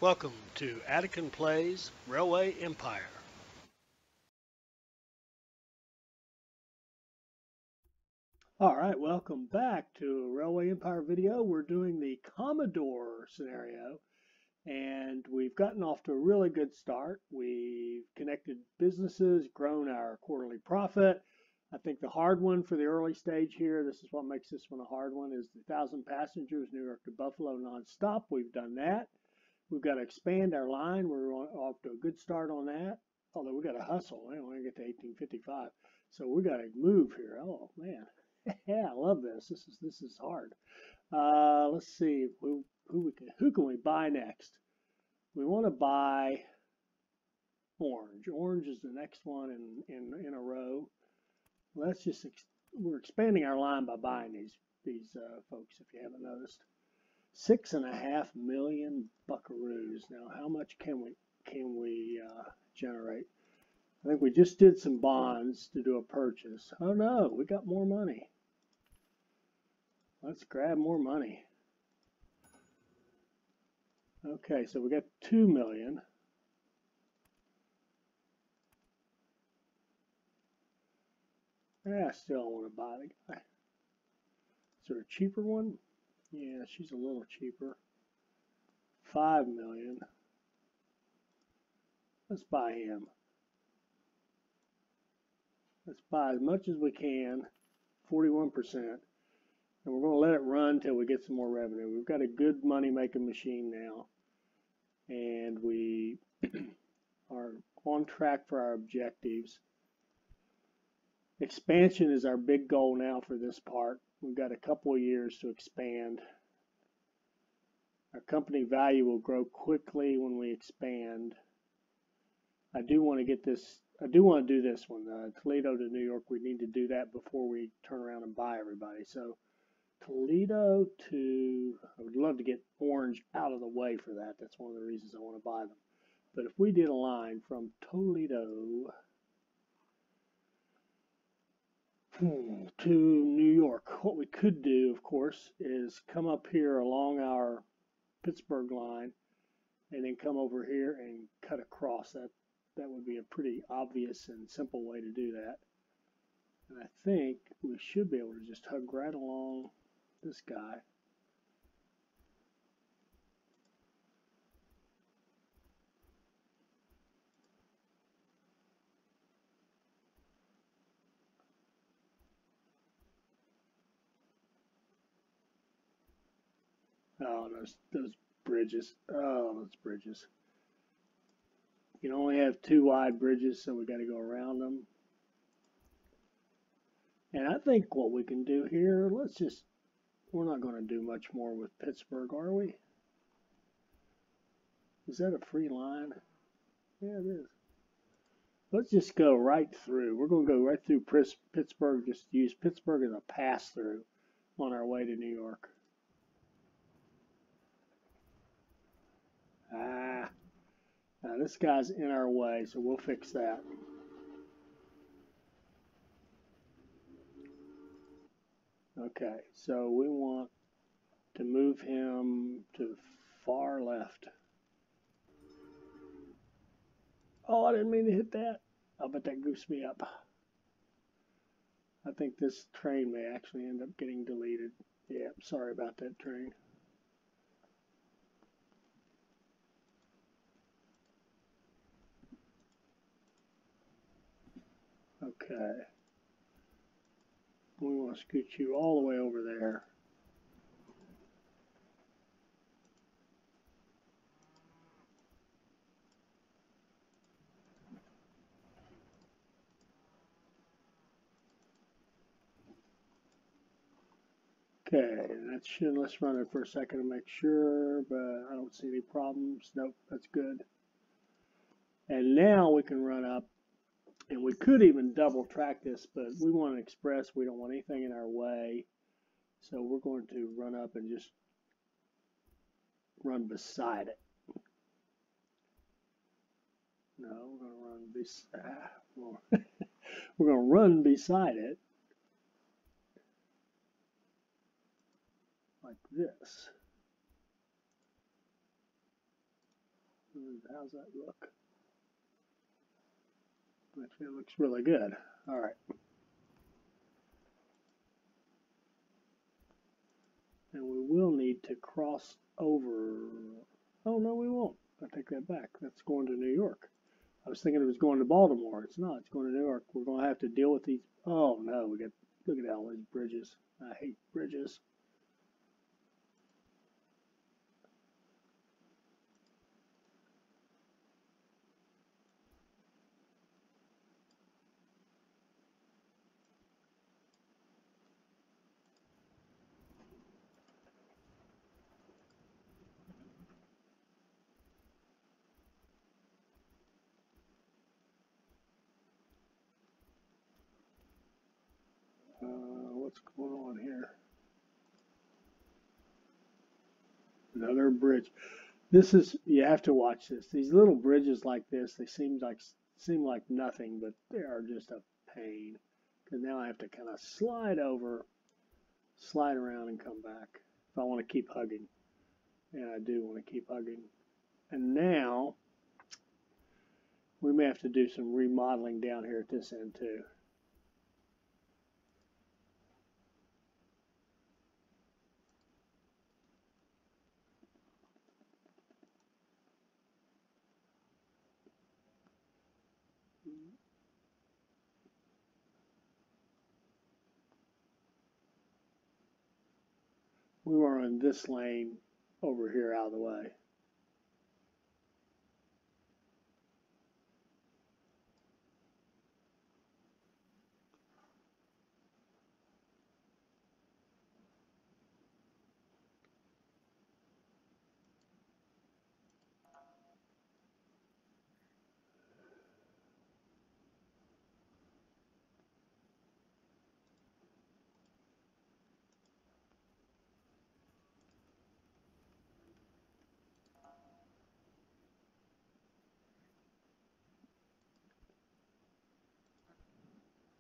Welcome to Attican Plays Railway Empire. Alright, welcome back to a Railway Empire video. We're doing the Commodore scenario, and we've gotten off to a really good start. We've connected businesses, grown our quarterly profit. I think the hard one for the early stage here, this is what makes this one a hard one, is the 1,000 passengers, New York to Buffalo nonstop. We've done that. We've got to expand our line. We're off to a good start on that. Although we got to hustle. We don't want to get to 1855. So we got to move here. Oh man, yeah, I love this. This is hard. Let's see who can we buy next? We want to buy Orange. Orange is the next one in a row. Let's just we're expanding our line by buying these folks. If you haven't noticed. 6.5 million buckaroos. Now, how much can we generate? I think we just did some bonds to do a purchase. Oh no, we got more money. Let's grab more money. Okay, so we got 2 million. I still want to buy the guy. Is there a cheaper one? Yeah, she's a little cheaper. 5 million. Let's buy him. Let's buy as much as we can, 41%. And we're going to let it run until we get some more revenue. We've got a good money-making machine now. And we are on track for our objectives. Expansion is our big goal now for this part. We've got a couple of years to expand. Our company value will grow quickly when we expand. I do want to get this. I do want to do this one, Toledo to New York. We need to do that before we turn around and buy everybody. So Toledo to, I would love to get Orange out of the way for that. That's one of the reasons I want to buy them. But if we did a line from Toledo to New York, what we could do, of course, is come up here along our Pittsburgh line and then come over here and cut across. That would be a pretty obvious and simple way to do that. And I think we should be able to just hug right along this guy. Oh, those bridges. Oh, those bridges. You can only have 2 wide bridges, so we got to go around them. And I think what we can do here, we're not going to do much more with Pittsburgh, are we? Is that a free line? Yeah, it is. Let's just go right through. We're going to go right through Pittsburgh, just use Pittsburgh as a pass-through on our way to New York. Now this guy's in our way, so we'll fix that. Okay, so we want to move him to far left. Oh, I didn't mean to hit that. I'll bet that goofs me up. I think this train may actually end up getting deleted. Yeah, sorry about that train. Okay. We want to scoot you all the way over there. Okay, that should, let's run it for a second to make sure, but I don't see any problems. Nope, that's good. And now we can run up. And we could even double track this, but we want an express. We don't want anything in our way. So we're going to run up and just run beside it. No, we're going to run beside we're going to run beside it like this. How's that look? Actually, it looks really good. All right. And we will need to cross over. Oh, no, we won't. I take that back. That's going to New York. I was thinking it was going to Baltimore. It's not. It's going to New York. We're going to have to deal with these. Oh, no. Look at all these bridges. I hate bridges. What's going on here? Another bridge. This is, you have to watch this. These little bridges like this, they seem like nothing, but they are just a pain. Because now I have to kind of slide over, slide around, and come back if I want to keep hugging. And I do want to keep hugging. And now we may have to do some remodeling down here at this end too. We were in this lane over here out of the way.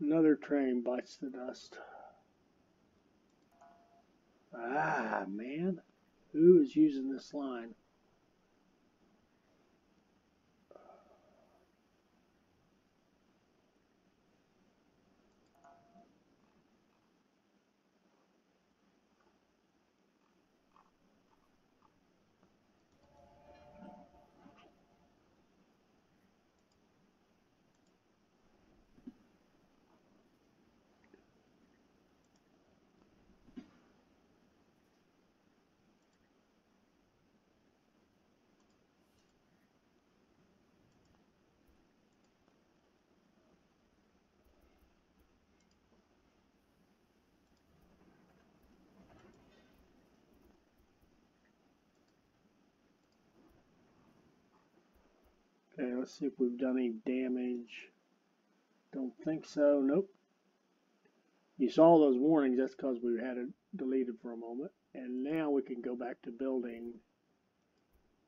Another train bites the dust. Ah, man. Who is using this line? Okay, let's see if we've done any damage. Don't think so. Nope. You saw those warnings. That's because we had it deleted for a moment. And now we can go back to building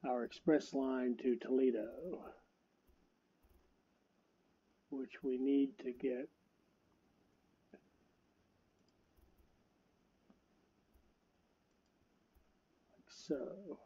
our express line to Toledo, which we need to get like so.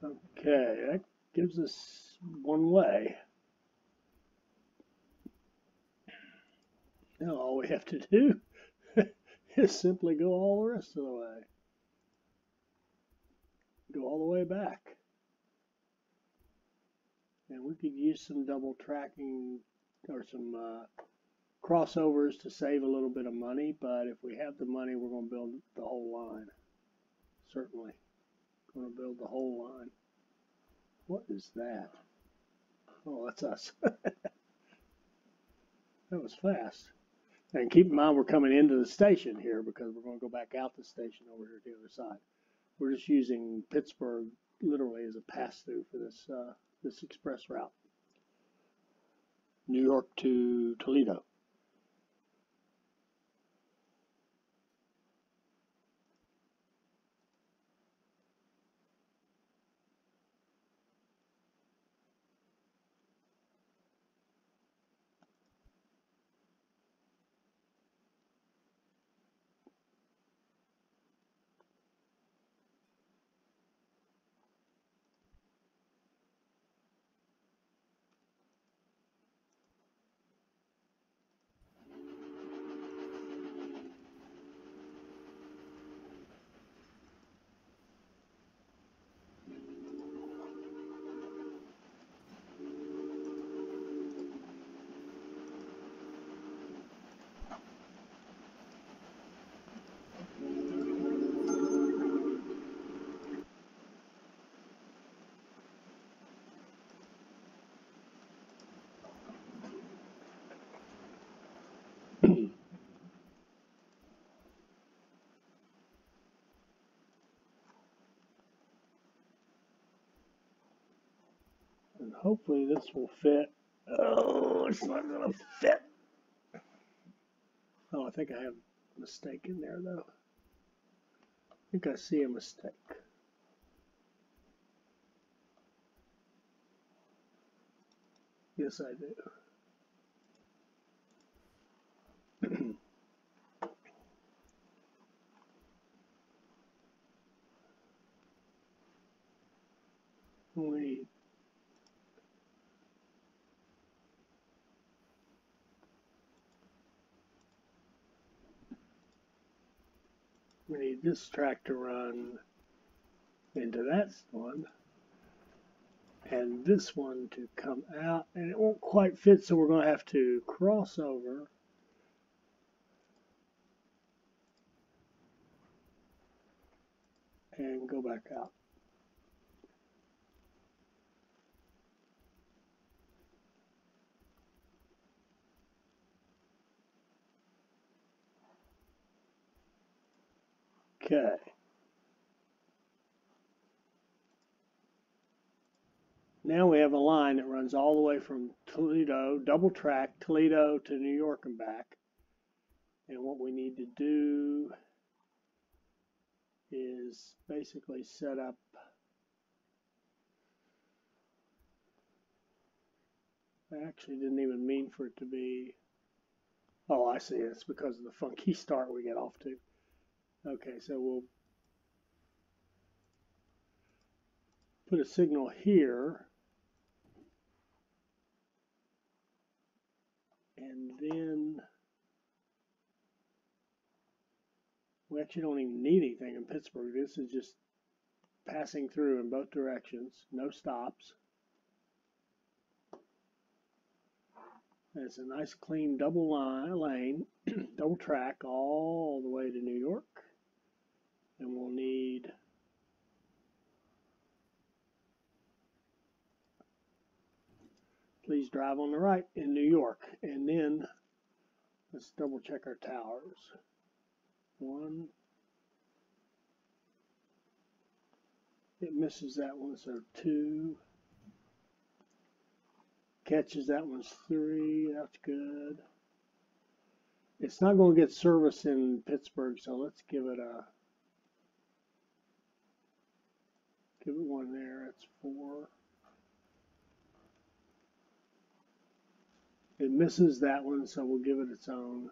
Okay, that gives us one way. Now all we have to do is simply go all the rest of the way. Go all the way back. And we could use some double tracking or some crossovers to save a little bit of money, but if we have the money, we're going to build the whole line. Certainly. Going to build the whole line. What is that? Oh, that's us. That was fast. And keep in mind we're coming into the station here because we're going to go back out the station over here to the other side. We're just using Pittsburgh literally as a pass-through for this express route. New York to Toledo. And hopefully this will fit. Oh, it's not going to fit. Oh, I think I have a mistake in there though. I think I see a mistake. Yes, I do. we need this track to run into that one and this one to come out, and it won't quite fit, so we're going to have to cross over and go back out. Okay. Now we have a line that runs all the way from Toledo, double track, Toledo to New York and back. And what we need to do is basically set up I actually didn't even mean for it to be, oh, I see, it's because of the funky start we get off to. Okay, so we'll put a signal here, and then we actually don't even need anything in Pittsburgh. This is just passing through in both directions, no stops. And it's a nice clean double lane, double track all the way to New York. And we'll need please drive on the right in New York. And then let's double check our towers. 1. It misses that one, so 2. Catches that one's 3. That's good. It's not going to get service in Pittsburgh, so let's give it one there. That's 4. It misses that one, so we'll give it its own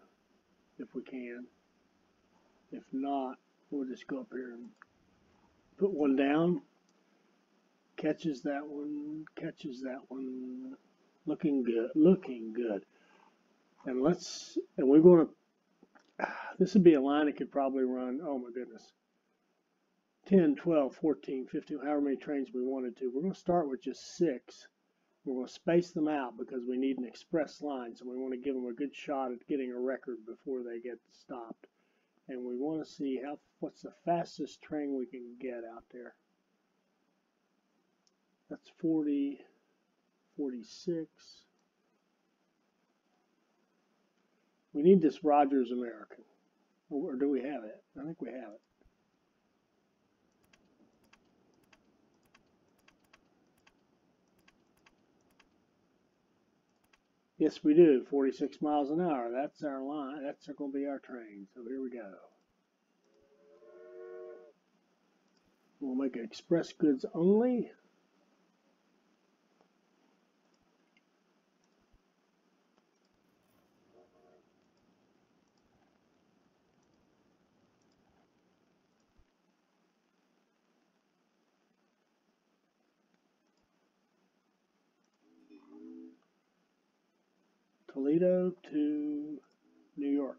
if we can. If not, we'll just go up here and put one down. Catches that one, catches that one. Looking good, looking good. And we're going to, this would be a line that could probably run, oh my goodness, 10, 12, 14, 15, however many trains we wanted to. We're going to start with just 6. We're going to space them out because we need an express line, so we want to give them a good shot at getting a record before they get stopped. And we want to see what's the fastest train we can get out there. That's 40, 46. We need this Rogers American. Or do we have it? I think we have it. Yes, we do. 46 miles an hour. That's our line. That's going to be our train. So here we go. We'll make it express goods only. Toledo to New York.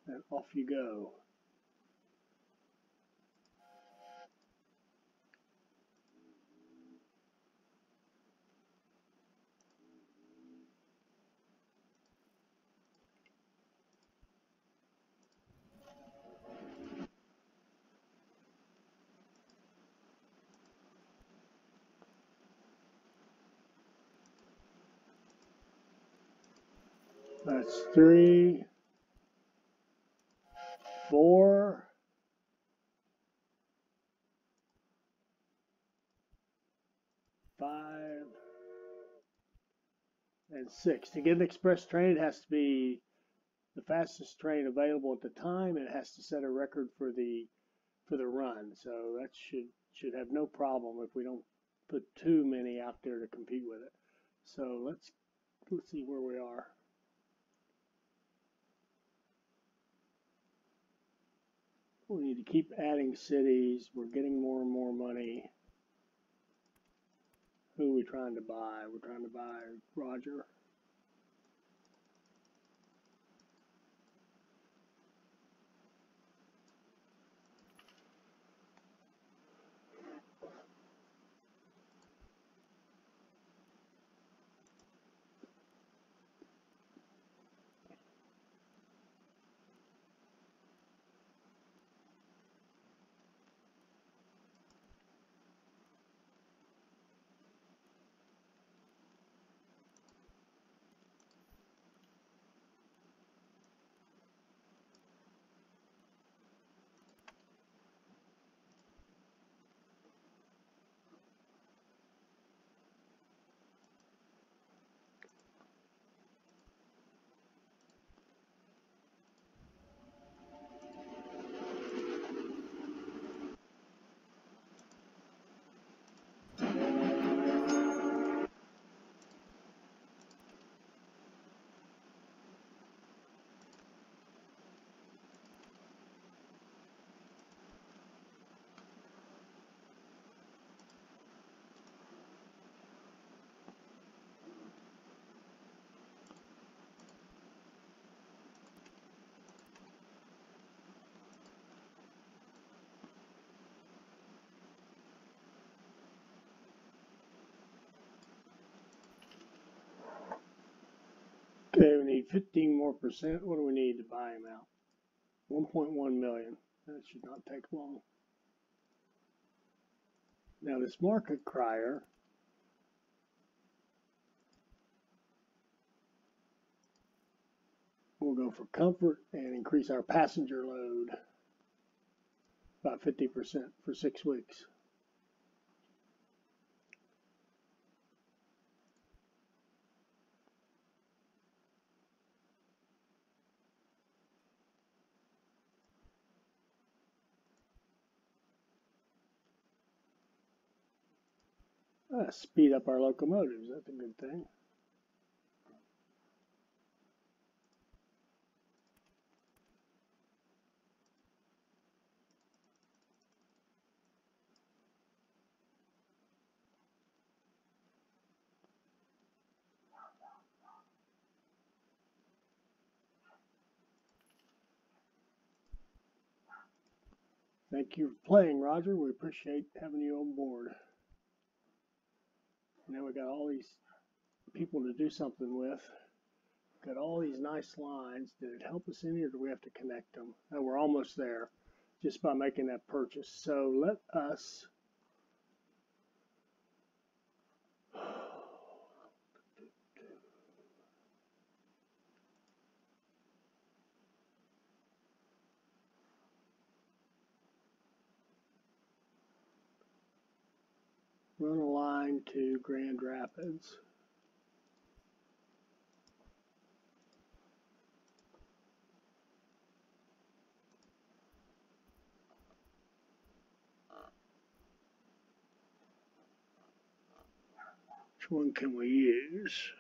And off you go. That's 3, 4, 5, and 6. To get an express train, it has to be the fastest train available at the time, and it has to set a record for the run. So that should have no problem if we don't put too many out there to compete with it. So let's see where we are. We need to keep adding cities. We're getting more and more money. Who are we trying to buy? We're trying to buy Roger. Okay, we need 15 more percent. What do we need to buy him out? 1.1 million. That should not take long. Now this market crier, we'll go for comfort and increase our passenger load about 50% for 6 weeks. Speed up our locomotives. That's a good thing. Thank you for playing, Roger. We appreciate having you on board. Now we got all these people to do something with. Got all these nice lines. Did it help us any, or do we have to connect them? Oh, we're almost there just by making that purchase. So let us run a line to Grand Rapids. Which one can we use?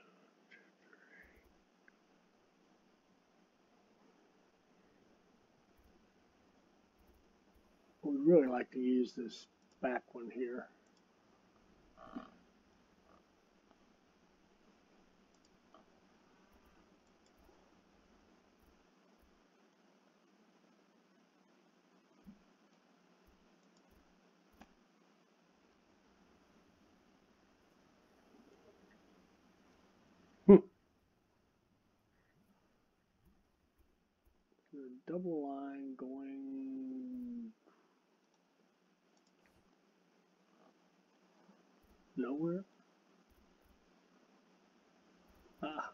We'd really like to use this back one here. The double line going nowhere. Ah.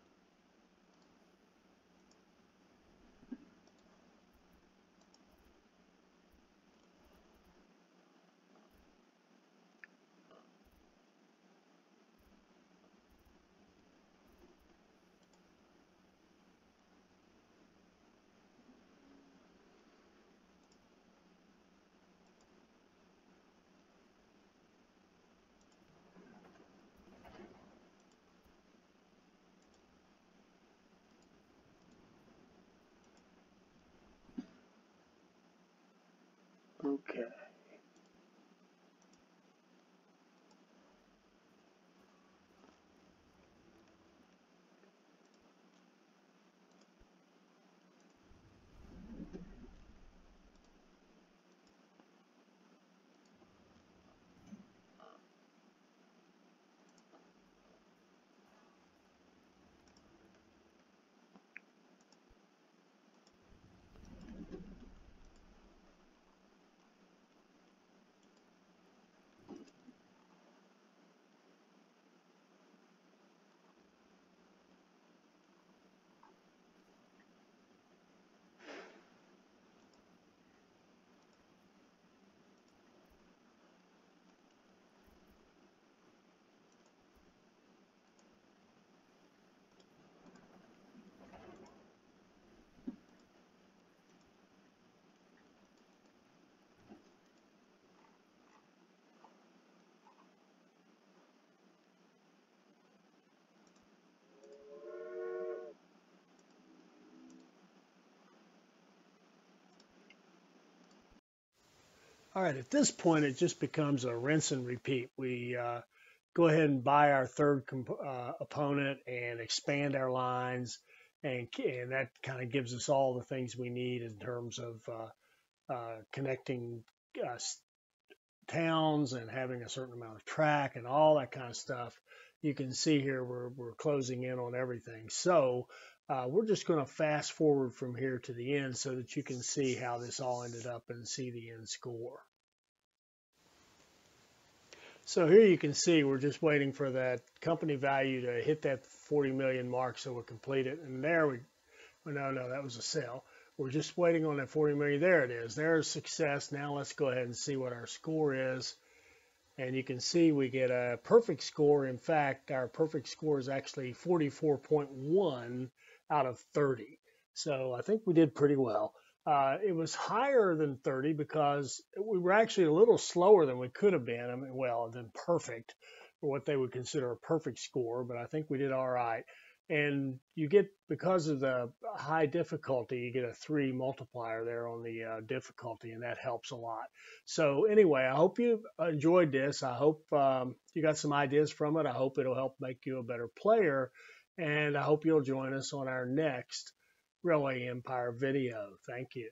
Okay. All right, at this point, it just becomes a rinse and repeat. We go ahead and buy our third opponent and expand our lines, and that kind of gives us all the things we need in terms of connecting towns and having a certain amount of track and all that kind of stuff. You can see here we're closing in on everything. So we're just going to fast forward from here to the end so that you can see how this all ended up and see the end score. So here you can see we're just waiting for that company value to hit that 40 million mark so we'll complete it. And there no, that was a sell. We're just waiting on that 40 million. There it is. There's success. Now let's go ahead and see what our score is. And you can see we get a perfect score. In fact, our perfect score is actually 44.1 out of 30. So I think we did pretty well. It was higher than 30 because we were actually a little slower than we could have been. I mean, well, than perfect, or what they would consider a perfect score, but I think we did all right. And you get, because of the high difficulty, you get a 3 multiplier there on the difficulty, and that helps a lot. So anyway, I hope you enjoyed this. I hope you got some ideas from it. I hope it'll help make you a better player, and I hope you'll join us on our next Railway Empire video. Thank you.